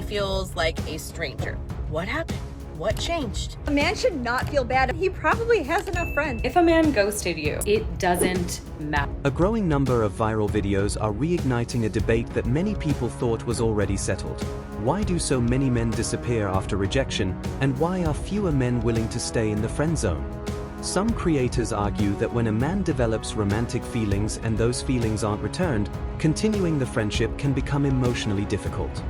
feels like a stranger. What happened? What changed? A man should not feel bad. He probably has enough friends. If a man ghosted you, it doesn't matter. A growing number of viral videos are reigniting a debate that many people thought was already settled. Why do so many men disappear after rejection, and why are fewer men willing to stay in the friend zone? Some creators argue that when a man develops romantic feelings and those feelings aren't returned, continuing the friendship can become emotionally difficult.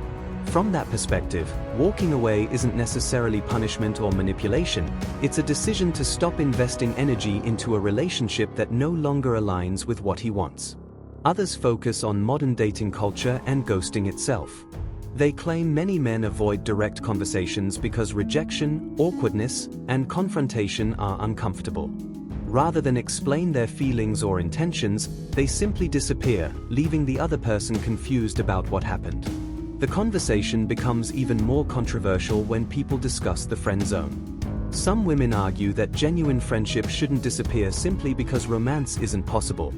From that perspective, walking away isn't necessarily punishment or manipulation, it's a decision to stop investing energy into a relationship that no longer aligns with what he wants. Others focus on modern dating culture and ghosting itself. They claim many men avoid direct conversations because rejection, awkwardness, and confrontation are uncomfortable. Rather than explain their feelings or intentions, they simply disappear, leaving the other person confused about what happened. The conversation becomes even more controversial when people discuss the friend zone. Some women argue that genuine friendship shouldn't disappear simply because romance isn't possible.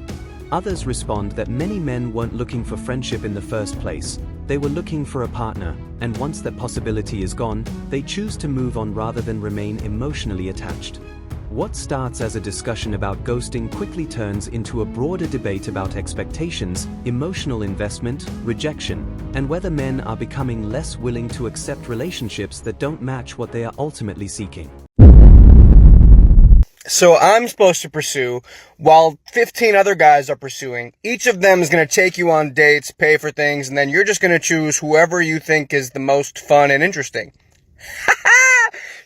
Others respond that many men weren't looking for friendship in the first place, they were looking for a partner, and once that possibility is gone, they choose to move on rather than remain emotionally attached. What starts as a discussion about ghosting quickly turns into a broader debate about expectations, emotional investment, rejection, and whether men are becoming less willing to accept relationships that don't match what they are ultimately seeking. So I'm supposed to pursue, while 15 other guys are pursuing. Each of them is going to take you on dates, pay for things, and then you're just going to choose whoever you think is the most fun and interesting.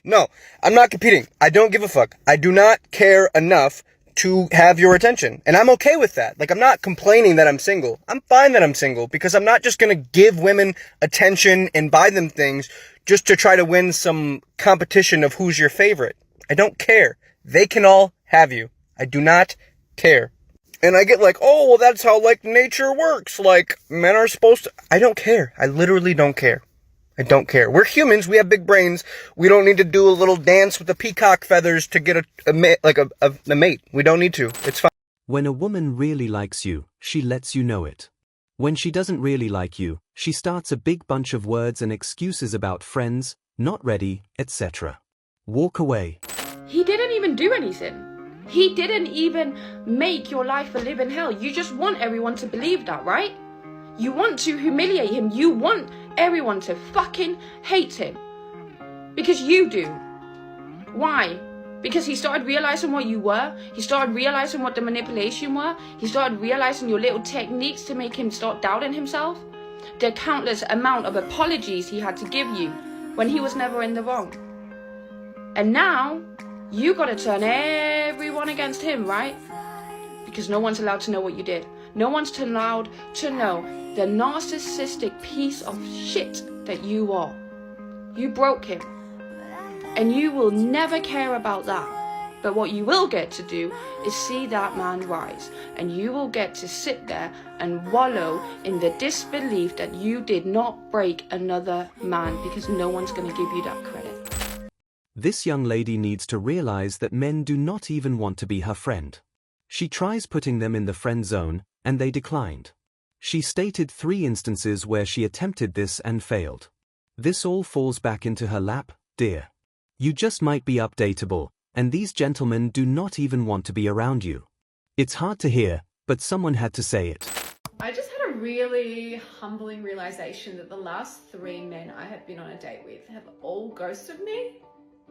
No, I'm not competing. I don't give a fuck. I do not care enough to have your attention. And I'm okay with that. Like, I'm not complaining that I'm single. I'm fine that I'm single because I'm not just going to give women attention and buy them things just to try to win some competition of who's your favorite. I don't care. They can all have you. I do not care. And I get like, oh, well, that's how, like, nature works. Like, men are supposed to... I don't care. I literally don't care. I don't care. We're humans. We have big brains. We don't need to do a little dance with the peacock feathers to get a mate. We don't need to. It's fine. When a woman really likes you, she lets you know it. When she doesn't really like you, she starts a big bunch of words and excuses about friends, not ready, etc. Walk away. He didn't even do anything. He didn't even make your life a living hell. You just want everyone to believe that, right? You want to humiliate him. You want everyone to fucking hate him. Because you do. Why? Because he started realizing what you were. He started realizing what the manipulation were. He started realizing your little techniques to make him start doubting himself. The countless amount of apologies he had to give you when he was never in the wrong. And now, you gotta turn everyone against him, right? Because no one's allowed to know what you did. No one's allowed to know the narcissistic piece of shit that you are. You broke him. And you will never care about that. But what you will get to do is see that man rise. And you will get to sit there and wallow in the disbelief that you did not break another man, because no one's going to give you that credit. This young lady needs to realize that men do not even want to be her friend. She tries putting them in the friend zone, and they declined. She stated 3 instances where she attempted this and failed. This all falls back into her lap, dear. You just might be updatable, and these gentlemen do not even want to be around you. It's hard to hear, but someone had to say it. I just had a really humbling realization that the last 3 men I have been on a date with have all ghosted me.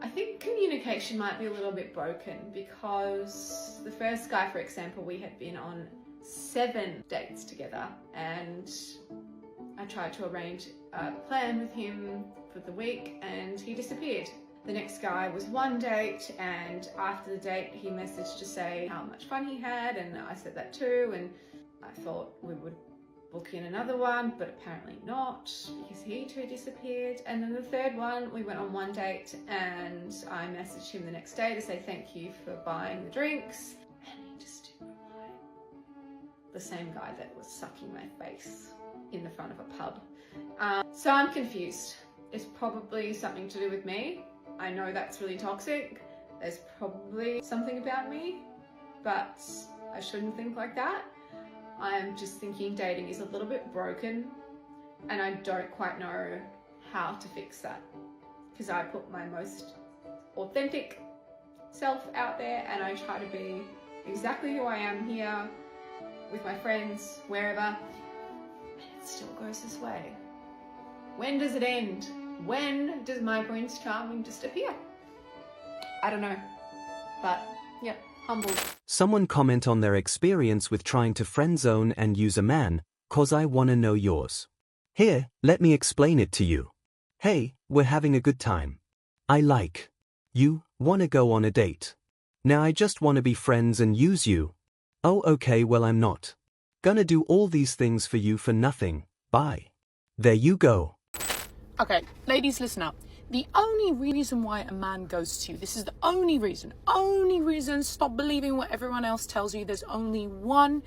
I think communication might be a little bit broken, because the first guy, for example, we had been on 7 dates together, and I tried to arrange a plan with him for the week and he disappeared. The next guy was 1 date, and after the date he messaged to say how much fun he had, and I said that too, and I thought we would book in another one, but apparently not, because he too disappeared. And then the third one, we went on 1 date and I messaged him the next day to say thank you for buying the drinks, and he just didn't reply. The same guy that was sucking my face in the front of a pub. So I'm confused. It's probably something to do with me. I know that's really toxic. There's probably something about me, but I shouldn't think like that. I'm just thinking dating is a little bit broken, and I don't quite know how to fix that, because I put my most authentic self out there and I try to be exactly who I am here with my friends, wherever, and it still goes this way. When does it end? When does my Prince Charming just appear? I don't know, but yep, humbled. Someone comment on their experience with trying to friend zone and use a man, 'cause I wanna know yours. Here, let me explain it to you. Hey, we're having a good time. I like you, wanna go on a date. Now I just wanna be friends and use you. Oh okay, well I'm not gonna do all these things for you for nothing, bye. There you go. Okay, ladies, listen up. The only reason why a man ghosts you, this is the only reason, stop believing what everyone else tells you. There's only one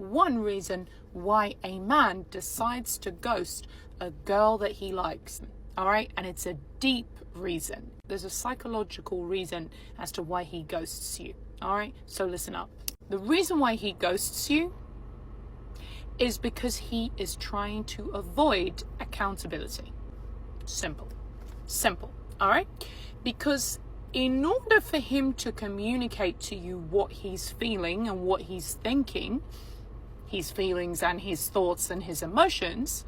reason why a man decides to ghost a girl that he likes, all right? And it's a deep reason. There's a psychological reason as to why he ghosts you, all right? So listen up. The reason why he ghosts you is because he is trying to avoid accountability. Simple, all right? Because in order for him to communicate to you what he's feeling and what he's thinking, his feelings and his thoughts and his emotions,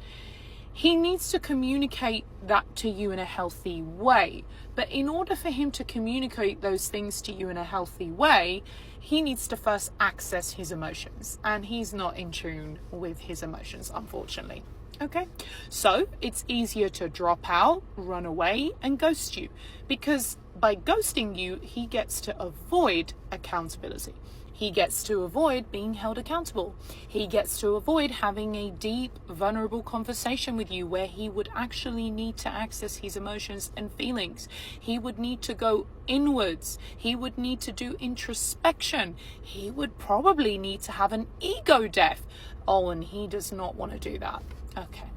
he needs to communicate that to you in a healthy way. But in order for him to communicate those things to you in a healthy way, he needs to first access his emotions. And he's not in tune with his emotions, unfortunately. Okay? So it's easier to drop out, run away, and ghost you. Because by ghosting you, he gets to avoid accountability. He gets to avoid being held accountable. He gets to avoid having a deep, vulnerable conversation with you where he would actually need to access his emotions and feelings. He would need to go inwards. He would need to do introspection. He would probably need to have an ego death. Oh, and he does not want to do that. Okay.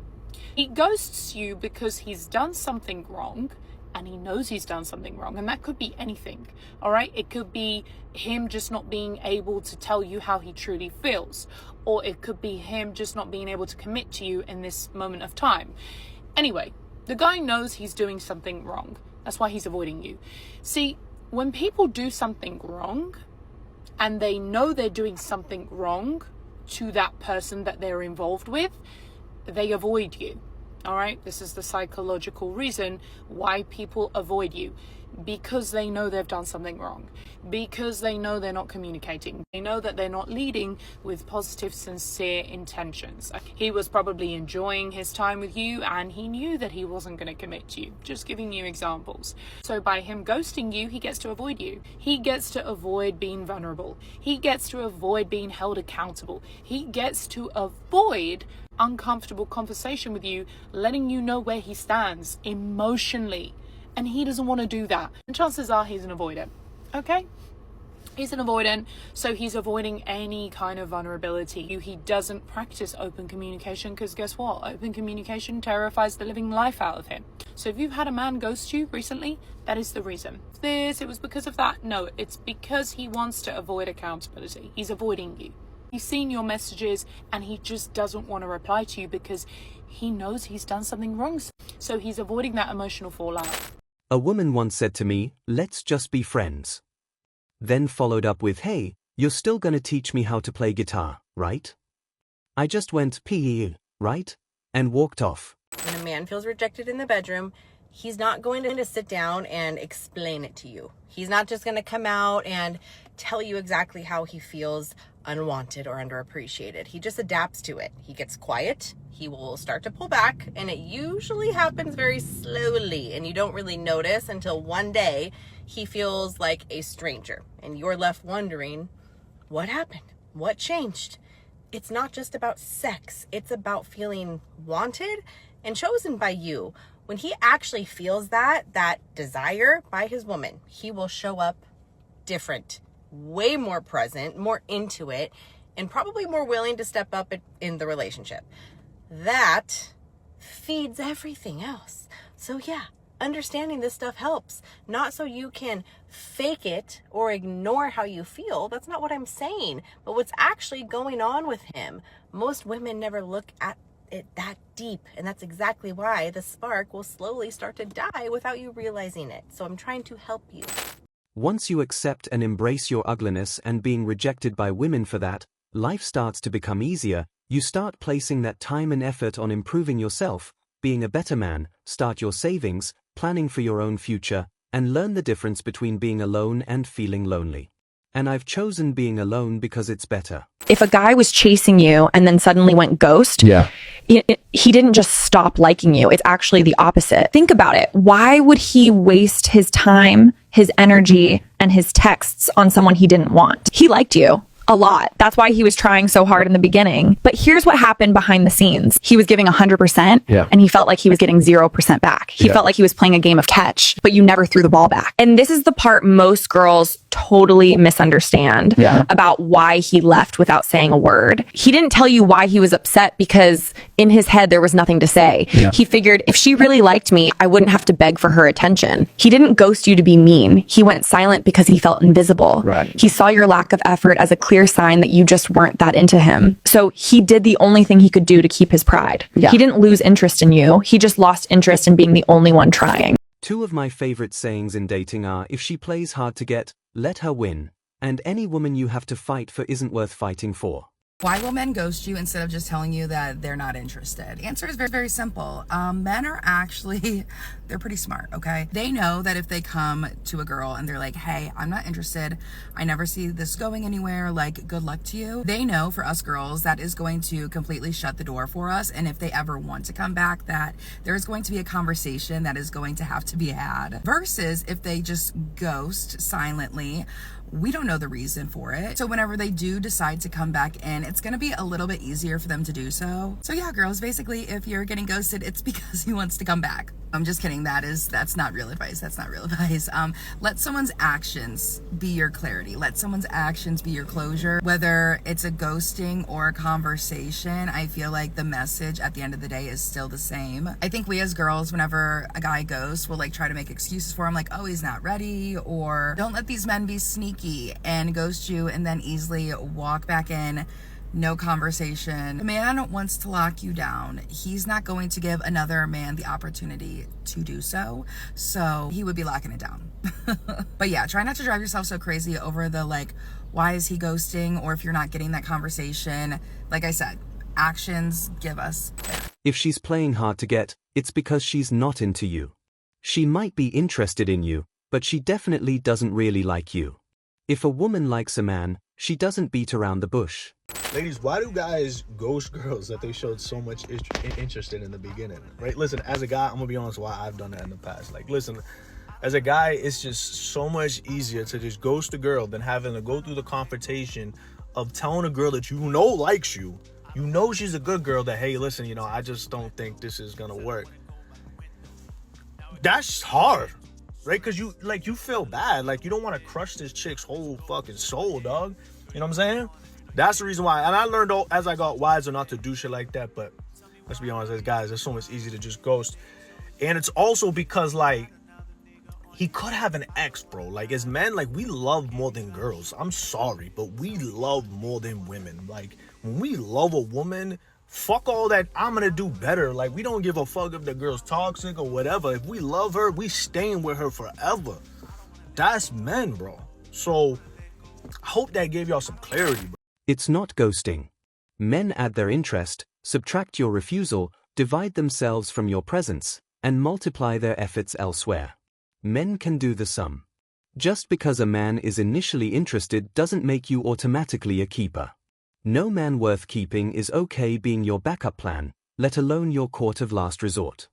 He ghosts you because he's done something wrong. And he knows he's done something wrong. And that could be anything, all right? It could be him just not being able to tell you how he truly feels. Or it could be him just not being able to commit to you in this moment of time. Anyway, the guy knows he's doing something wrong. That's why he's avoiding you. See, when people do something wrong, and they know they're doing something wrong to that person that they're involved with, they avoid you. All right, this is the psychological reason why people avoid you, because they know they've done something wrong, because they know they're not communicating, they know that they're not leading with positive, sincere intentions. He was probably enjoying his time with you and he knew that he wasn't going to commit to you. Just giving you examples. So by him ghosting you, he gets to avoid you. He gets to avoid being vulnerable. He gets to avoid being held accountable. He gets to avoid uncomfortable conversation with you, letting you know where he stands emotionally. And he doesn't want to do that. And chances are he's an avoidant. Okay? He's an avoidant, so he's avoiding any kind of vulnerability. He doesn't practice open communication because guess what? Open communication terrifies the living life out of him. So if you've had a man ghost you recently, that is the reason. It was because of that? No, it's because he wants to avoid accountability. He's avoiding you. He's seen your messages and he just doesn't want to reply to you because he knows he's done something wrong. So he's avoiding that emotional fallout. A woman once said to me, let's just be friends. Then followed up with, hey, you're still gonna teach me how to play guitar, right? I just went, right? And walked off. When a man feels rejected in the bedroom, he's not going to sit down and explain it to you. He's not just going to come out and tell you exactly how he feels unwanted or underappreciated. He just adapts to it. He gets quiet. He will start to pull back, and it usually happens very slowly, and you don't really notice until one day he feels like a stranger, and you're left wondering, what happened? What changed? It's not just about sex. It's about feeling wanted and chosen by you. When he actually feels that desire by his woman, he will show up different, way more present, more into it, and probably more willing to step up in the relationship. That feeds everything else. So yeah, understanding this stuff helps. Not so you can fake it or ignore how you feel. That's not what I'm saying. But what's actually going on with him, most women never look at it that deep. And that's exactly why the spark will slowly start to die without you realizing it. So I'm trying to help you. Once you accept and embrace your ugliness and being rejected by women for that, life starts to become easier. You start placing that time and effort on improving yourself, being a better man, start your savings, planning for your own future, and learn the difference between being alone and feeling lonely. And I've chosen being alone because it's better. If a guy was chasing you and then suddenly went ghost, he didn't just stop liking you. It's actually the opposite. Think about it. Why would he waste his time, his energy, and his texts on someone he didn't want? He liked you a lot. That's why he was trying so hard in the beginning. But here's what happened behind the scenes. He was giving 100% and he felt like he was getting 0% back. He felt like he was playing a game of catch, but you never threw the ball back. And this is the part most girls totally misunderstand about why he left without saying a word. He didn't tell you why he was upset because in his head there was nothing to say. He figured if she really liked me, I wouldn't have to beg for her attention. He didn't ghost you to be mean. He went silent because he felt invisible. He saw your lack of effort as a clear sign that you just weren't that into him. So he did the only thing he could do to keep his pride. He didn't lose interest in you. He just lost interest in being the only one trying. Two of my favorite sayings in dating are, if she plays hard to get, let her win, and any woman you have to fight for isn't worth fighting for. Why will men ghost you instead of just telling you that they're not interested? The answer is very, very simple. Men are actually, they're pretty smart, okay? They know that if they come to a girl and they're like, hey, I'm not interested, I never see this going anywhere, like, good luck to you. They know for us girls that is going to completely shut the door for us. And if they ever want to come back, that there's going to be a conversation that is going to have to be had. Versus if they just ghost silently, we don't know the reason for it. So whenever they do decide to come back in, it's gonna be a little bit easier for them to do so. So yeah, girls, basically, if you're getting ghosted, it's because he wants to come back. I'm just kidding. That's not real advice. That's not real advice. Let someone's actions be your clarity. Let someone's actions be your closure. Whether it's a ghosting or a conversation, I feel like the message at the end of the day is still the same. I think we as girls, whenever a guy ghosts, will like try to make excuses for him, like, oh, he's not ready, or don't let these men be sneaky and ghost you and then easily walk back in. No conversation. The man wants to lock you down. He's not going to give another man the opportunity to do so. So he would be locking it down. But yeah, try not to drive yourself so crazy over the like, why is he ghosting? Or if you're not getting that conversation, like I said, actions give us. If she's playing hard to get, it's because she's not into you. She might be interested in you, but she definitely doesn't really like you. If a woman likes a man, she doesn't beat around the bush. Ladies, why do guys ghost girls that they showed so much interest in the beginning, right? Listen, as a guy, I'm gonna be honest why I've done that in the past. Like, listen, as a guy, it's just so much easier to just ghost a girl than having to go through the confrontation of telling a girl that you know likes you, you know she's a good girl, that, hey, listen, you know, I just don't think this is gonna work. That's hard, right? Because you feel bad. Like, you don't want to crush this chick's whole fucking soul, dog. You know what I'm saying? That's the reason why. And I learned as I got wiser not to do shit like that. But let's be honest, as guys, it's so much easier to just ghost. And it's also because, like, he could have an ex, bro. Like, as men, like, we love more than girls. I'm sorry, but we love more than women. Like, when we love a woman, fuck all that I'm gonna do better. Like, we don't give a fuck if the girl's toxic or whatever. If we love her, we staying with her forever. That's men, bro. So I hope that gave y'all some clarity, bro. It's not ghosting. Men add their interest, subtract your refusal, divide themselves from your presence, and multiply their efforts elsewhere. Men can do the sum. Just because a man is initially interested doesn't make you automatically a keeper. No man worth keeping is okay being your backup plan, let alone your court of last resort.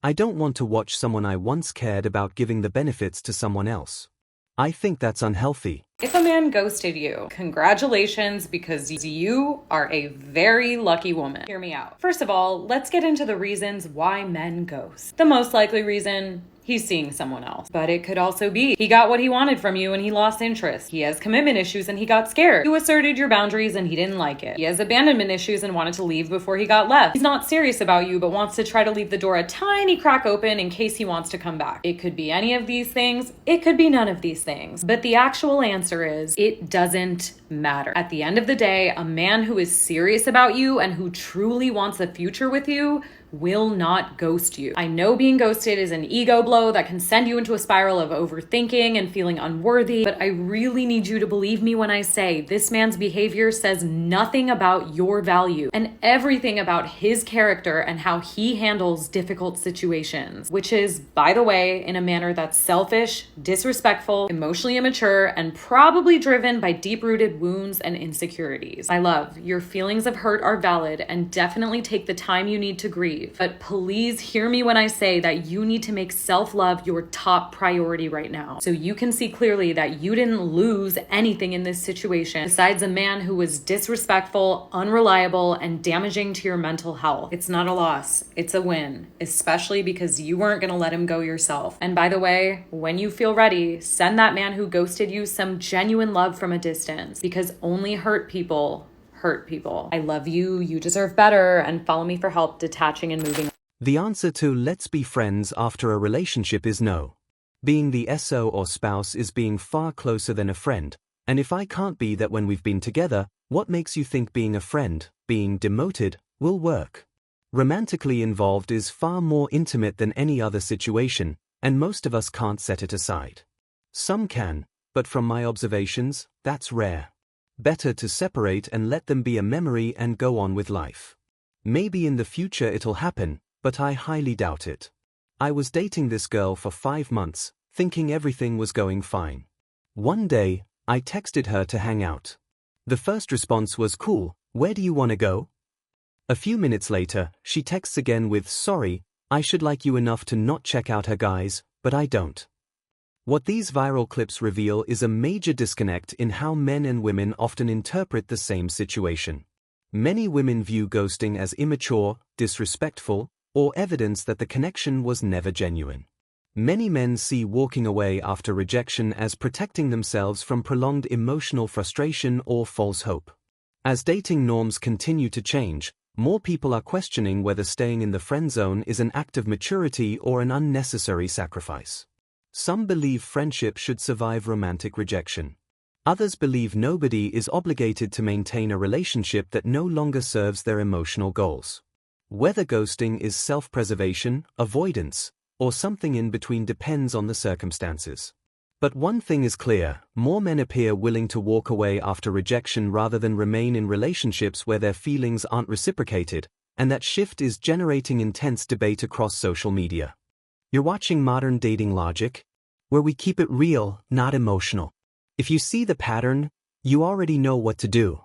I don't want to watch someone I once cared about giving the benefits to someone else. I think that's unhealthy. If a man ghosted you, congratulations, because you are a very lucky woman. Hear me out. First of all, let's get into the reasons why men ghost. The most likely reason, he's seeing someone else. But it could also be he got what he wanted from you and he lost interest. He has commitment issues and he got scared. You asserted your boundaries and he didn't like it. He has abandonment issues and wanted to leave before he got left. He's not serious about you but wants to try to leave the door a tiny crack open in case he wants to come back. It could be any of these things. It could be none of these things. But the actual answer is it doesn't matter. At the end of the day, a man who is serious about you and who truly wants a future with you will not ghost you. I know being ghosted is an ego blow that can send you into a spiral of overthinking and feeling unworthy, but I really need you to believe me when I say this man's behavior says nothing about your value and everything about his character and how he handles difficult situations, which is, by the way, in a manner that's selfish, disrespectful, emotionally immature, and probably driven by deep-rooted wounds and insecurities. My love, your feelings of hurt are valid and definitely take the time you need to grieve. But please hear me when I say that you need to make self-love your top priority right now, so you can see clearly that you didn't lose anything in this situation besides a man who was disrespectful, unreliable, and damaging to your mental health. It's not a loss, it's a win, especially because you weren't gonna let him go yourself. And by the way, when you feel ready, send that man who ghosted you some genuine love from a distance, because only hurt people hurt people. I love you, you deserve better, and follow me for help detaching and moving. The answer to let's be friends after a relationship is no. Being the SO or spouse is being far closer than a friend, and if I can't be that when we've been together, what makes you think being a friend, being demoted, will work? Romantically involved is far more intimate than any other situation, and most of us can't set it aside. Some can, but from my observations, that's rare. Better to separate and let them be a memory and go on with life. Maybe in the future it'll happen, but I highly doubt it. I was dating this girl for 5 months, thinking everything was going fine. One day, I texted her to hang out. The first response was cool, where do you want to go? A few minutes later, she texts again with sorry, I should like you enough to not check out her guys, but I don't. What these viral clips reveal is a major disconnect in how men and women often interpret the same situation. Many women view ghosting as immature, disrespectful, or evidence that the connection was never genuine. Many men see walking away after rejection as protecting themselves from prolonged emotional frustration or false hope. As dating norms continue to change, more people are questioning whether staying in the friend zone is an act of maturity or an unnecessary sacrifice. Some believe friendship should survive romantic rejection. Others believe nobody is obligated to maintain a relationship that no longer serves their emotional goals. Whether ghosting is self-preservation, avoidance, or something in between depends on the circumstances. But one thing is clear, more men appear willing to walk away after rejection rather than remain in relationships where their feelings aren't reciprocated, and that shift is generating intense debate across social media. You're watching Modern Dating Logic, where we keep it real, not emotional. If you see the pattern, you already know what to do.